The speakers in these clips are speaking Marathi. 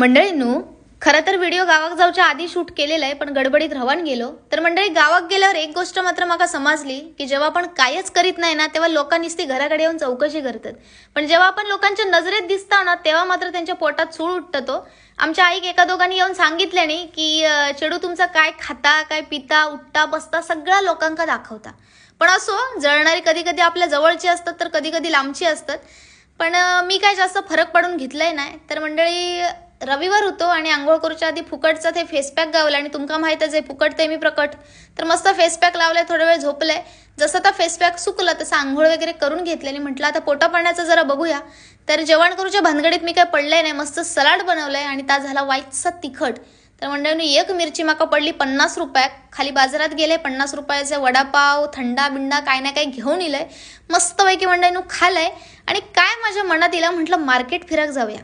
मंडळींनो, खरं तर व्हिडिओ गावाक जाऊच्या आधी शूट केलेला आहे, पण गडबडीत रवान गेलो. तर मंडळी, गावाक गेल्यावर एक गोष्ट मात्र मला समजली की जेव्हा आपण कायच करीत नाही ना, तेव्हा लोकांनी ती घराकडे येऊन चौकशी करतात. पण जेव्हा आपण लोकांच्या नजरेत दिसता ना, तेव्हा मात्र त्यांच्या पोटात सूळ उठतो. आमच्या आईक एका दोघांनी येऊन सांगितल्याने की चेडू तुमचा काय खाता, काय पिता, उठता बसता सगळा लोकांका दाखवता. पण असो, जळणारी कधी कधी आपल्या जवळची असतात तर कधी कधी लांबची असतात. पण मी काय जास्त फरक पडून घेतलाय नाही. तर मंडळी, रविवार होतो आणि आंघोळ करूच्या आधी फुकटचा ते फेस पॅक गावला आणि तुमका माहितच आहे फुकट ते मी प्रकट. तर मस्त फेस पॅक लावलाय, थोडा वेळ झोपलंय. जसं आता फेस पॅक सुकलं तसं आंघोळ वगैरे करून घेतले आणि म्हटलं आता पोटा पाण्याचं जरा बघूया. तर जेवण करूच्या भानगडीत मी काय पडलंय नाही, मस्त सलाड बनवलंय आणि त्या झाला वाईटसा तिखट. तर मंडळींनी एक मिरची माका पडली 50 रुपयात. खाली बाजारात गेले, 50 रुपयाचे वडापाव, थंडा बिंडा काय ना काय घेऊन इलंय. मस्तपैकी मंडळींनो खालंय आणि काय माझ्या मनात इला, म्हटलं मार्केट फिरक जाऊया.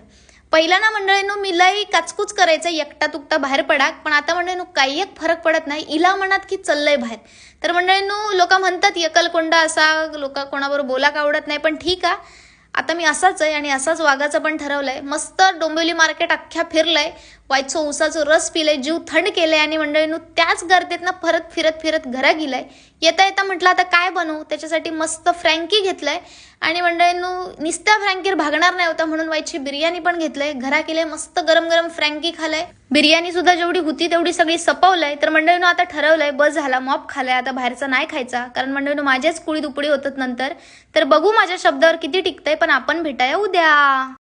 पहिला ना मंडळींनो मी लई काचकूच करायचं एकटा तुकटा बाहेर पडाक, पण आता मंडळींनो काही एक फरक पडत नाही. इला मनात की चाललंय बाहेर. तर मंडळींनो, लोक म्हणतात एकलकोंडा असा, लोक कोणाबरोबर बोलाक आवडत नाही, पण ठीक आहे, आता मी असाच आहे आणि असाच वागाचं पण ठरवलंय. मस्त डोंबिवली मार्केट अख्ख्या फिरलंय, वायचो उसाचं रस पिलंय, जीव थंड केलंय आणि मंडळींनो त्याच गर्दीतनं परत फिरत फिरत घरा गेलंय. येता येता म्हटलं आता काय बनवू, त्याच्यासाठी मस्त फ्रँकी घेतलंय आणि मंडळींनो निस्त्या फ्रँकीर भागणार नाही होता म्हणून वायची बिर्याणी पण घेतलंय. घरा केलंय, मस्त गरम गरम फ्रँकी खालंय. बिर्याणी सुद्धा जेवढी होती तेवढी सगळी सपवलंय. तर मंडळींनो आता ठरवलंय बस झाला, मॉप खालाय, आता बाहेरचा नाही खायचा. कारण मंडळींनो माझ्याच कुळी दुपडी होतात नंतर. तर बघू माझ्या शब्दावर किती टिकतंय, पण आपण भेटाया उद्या.